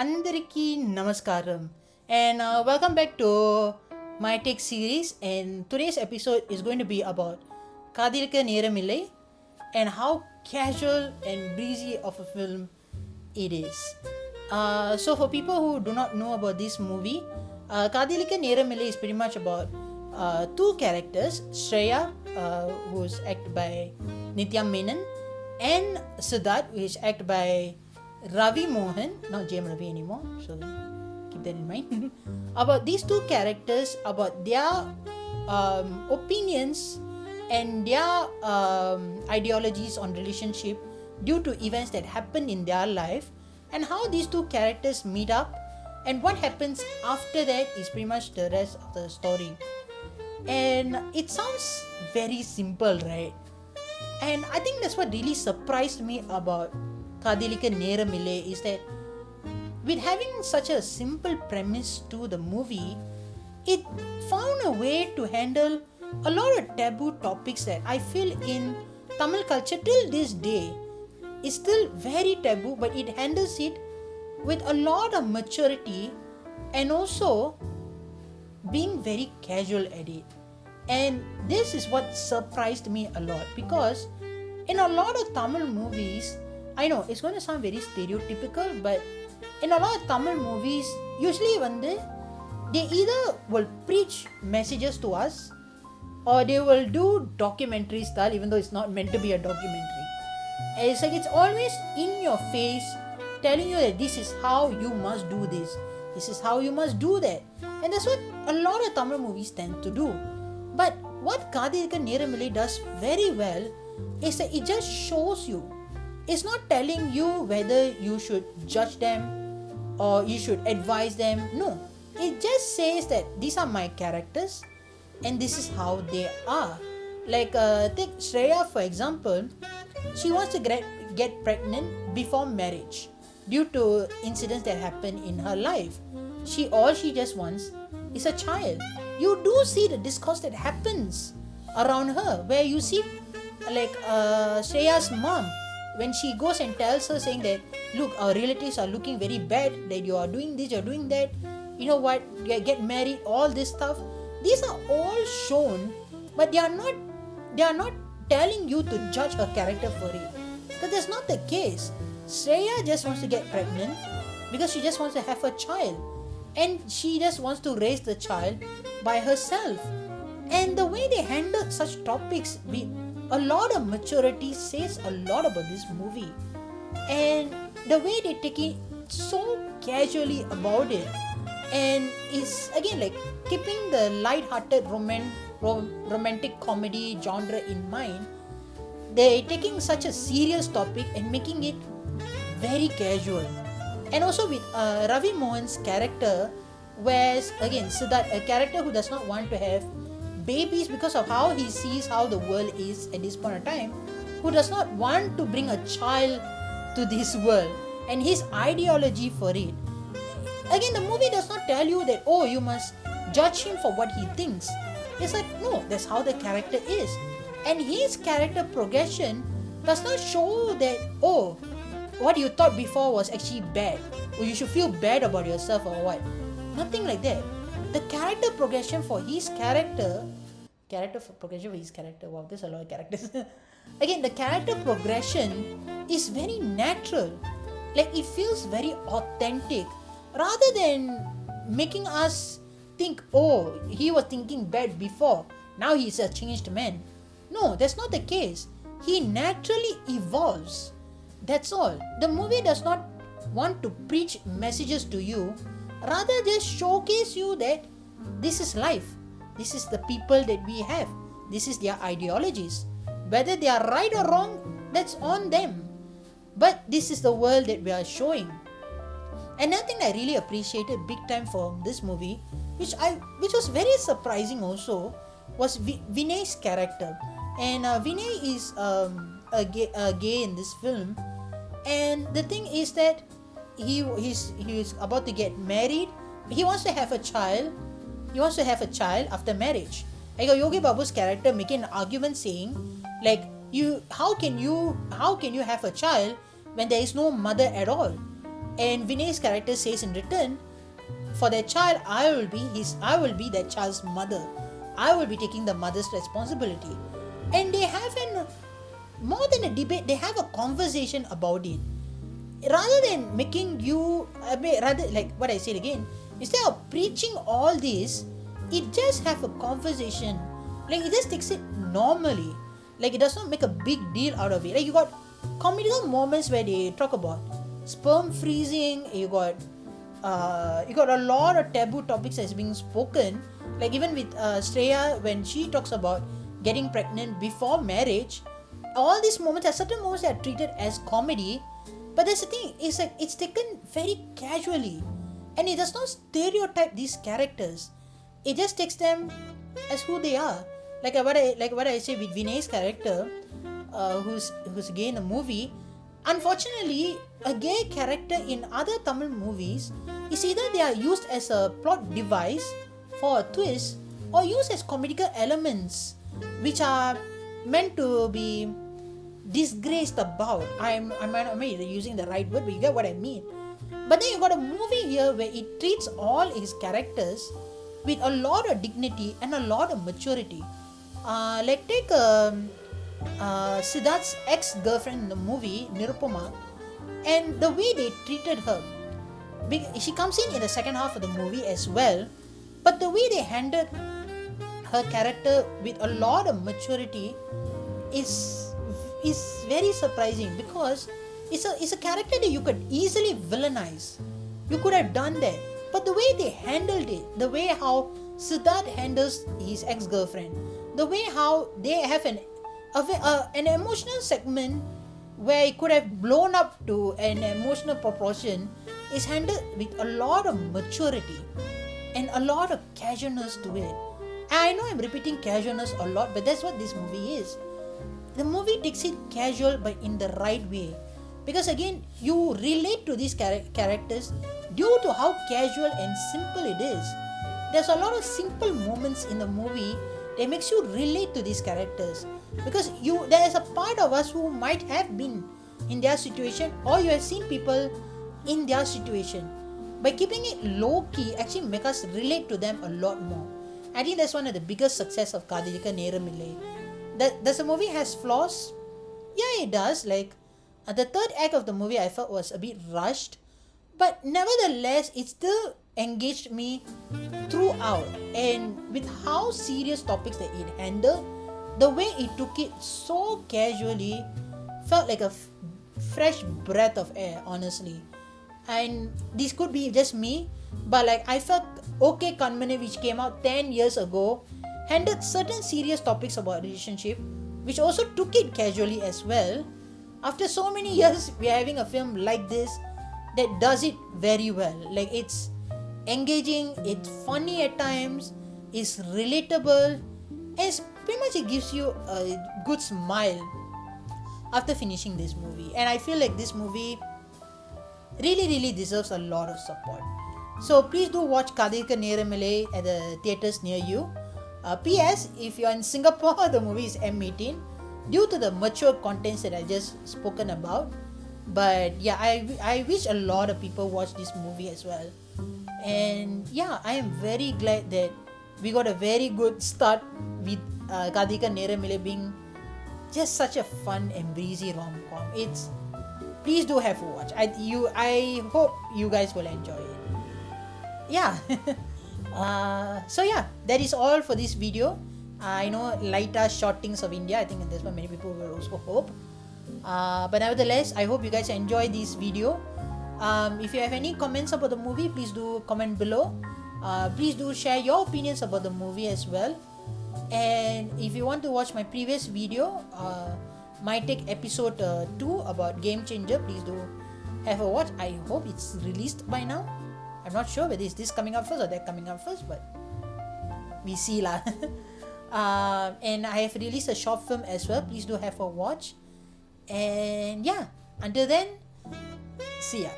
Andariki Namaskaram and welcome back to my tech series, and today's episode is going to be about Kadhalikka Neramellai and how casual and breezy of a film it is. So for people who do not know about this movie, Kadhalikka Neramellai is pretty much about two characters, Shreya, who's acted by Nitya Menon, and Siddharth, who is acted by Ravi Mohan, not JM Ravi anymore, so keep that in mind. About these two characters, about their opinions and their ideologies on relationship due to events that happen in their life, and how these two characters meet up, and what happens after that is pretty much the rest of the story. And it sounds very simple, right? And I think that's what really surprised me about Kadhalikka Neramellai is that with having such a simple premise to the movie, it found a way to handle a lot of taboo topics that I feel in Tamil culture till this day is still very taboo, but it handles it with a lot of maturity and also being very casual at it. And this is what surprised me a lot, because in a lot of Tamil movies, I know it's going to sound very stereotypical, but in a lot of Tamil movies, usually they either will preach messages to us or they will do documentary style, even though it's not meant to be a documentary. It's like it's always in your face, telling you that this is how you must do this is how you must do that. And that's what a lot of Tamil movies tend to do. But what Kadhalikka Neramellai does very well is that it just shows you. It's not telling you whether you should judge them or you should advise them. No, it just says that these are my characters and this is how they are. Like take Shreya for example. She wants to get pregnant before marriage due to incidents that happen in her life. All she just wants is a child. You do see the discourse that happens around her, where you see like Shreya's mom, when she goes and tells her saying that, look, our relatives are looking very bad, that you are doing this, you're doing that, you know what, you get married, all this stuff. These are all shown, but they are not telling you to judge her character for it. But that's not the case. Shreya just wants to get pregnant because she just wants to have a child, and she just wants to raise the child by herself. And the way they handle such topics with a lot of maturity says a lot about this movie. And the way they take it so casually about it, and is again like keeping the light-hearted romantic comedy genre in mind, they're taking such a serious topic and making it very casual. And also with Ravi Mohan's character, whereas again Siddharth, a character who does not want to have babies because of how he sees how the world is at this point of time, who does not want to bring a child to this world, and his ideology for it. Again, the movie does not tell you that, oh, you must judge him for what he thinks. It's like, no, that's how the character is. And his character progression does not show that, oh, what you thought before was actually bad, or you should feel bad about yourself or what. Nothing like that. The character progression for his character, wow, there's a lot of characters. Again, the character progression is very natural. Like, it feels very authentic, rather than making us think, oh, he was thinking bad before, now he's a changed man. No, that's not the case. He naturally evolves. That's all. The movie does not want to preach messages to you, rather just showcase you that this is life. This is the people that we have. This is their ideologies. Whether they are right or wrong, that's on them. But this is the world that we are showing. Another thing I really appreciated big time from this movie, which was very surprising also, was Vinay's character. And Vinay is a gay in this film. And the thing is that he's about to get married. He wants to have a child. After marriage. I got Yogi Babu's character making an argument saying, like, how can you have a child when there is no mother at all? And Vinay's character says in return, for their child, I will be that child's mother. I will be taking the mother's responsibility. And they have more than a debate, they have a conversation about it. Rather than making you, rather like what I said again, instead of preaching all this, it just have a conversation. Like it just takes it normally. Like it does not make a big deal out of it. Like you got comedical moments where they talk about sperm freezing. You got a lot of taboo topics that's being spoken. Like even with Shreya, when she talks about getting pregnant before marriage, all these moments are certain moments that are treated as comedy. But that's the thing, it's like it's taken very casually, and it does not stereotype these characters. It just takes them as who they are. Like what I say with Vinay's character, who's gay in the movie. Unfortunately, a gay character in other Tamil movies is either they are used as a plot device for a twist, or used as comedical elements, which are meant to be disgraced about. I might not be using the right word, but you get what I mean. But then you got a movie here where it treats all his characters with a lot of dignity and a lot of maturity. Like take Siddharth's ex-girlfriend in the movie, Nirupama, and the way they treated her. She comes in the second half of the movie as well, but the way they handled her character with a lot of maturity is very surprising, because it's a character that you could easily villainize. You could have done that, but the way they handled it, the way how Siddharth handles his ex-girlfriend, the way how they have an emotional segment where it could have blown up to an emotional proportion, is handled with a lot of maturity and a lot of casualness to it. I know I'm repeating casualness a lot, but that's what this movie is. The movie takes it casual, but in the right way, because again you relate to these characters due to how casual and simple it is. There's a lot of simple moments in the movie that makes you relate to these characters, because there is a part of us who might have been in their situation, or you have seen people in their situation. By keeping it low key actually make us relate to them a lot more. I think that's one of the biggest success of Kadhalikka Neramellai. Does the movie has flaws? Yeah, it does. Like the third act of the movie I felt was a bit rushed, but nevertheless it still engaged me throughout. And with how serious topics that it handled, the way it took it so casually felt like a fresh breath of air, honestly. And this could be just me, but like I felt Okay Kanmane, which came out 10 years ago, handled certain serious topics about relationship, which also took it casually as well. After so many years, we are having a film like this that does it very well. Like it's engaging, it's funny at times, it's relatable, and pretty much it gives you a good smile after finishing this movie. And I feel like this movie really deserves a lot of support. So please do watch Kadhalikka Neramellai at the theatres near you. P.S. If you're in Singapore, the movie is M18 due to the mature contents that I just spoken about. But yeah, I wish a lot of people watch this movie as well. And yeah, I am very glad that we got a very good start with Kadhalikka Neramellai being just such a fun and breezy rom-com. Please do have a watch. I hope you guys will enjoy it. Yeah. So yeah, that is all for this video. I know lighter short things of India. I think that's what many people will also hope. But nevertheless, I hope you guys enjoy this video. If you have any comments about the movie, please do comment below. Please do share your opinions about the movie as well. And if you want to watch my previous video, my take episode 2 about Game Changer, please do have a watch. I hope it's released by now. I'm not sure whether it's this coming up first or that coming up first, but we see lah. And I have released a short film as well. Please do have a watch. And yeah, until then, see ya.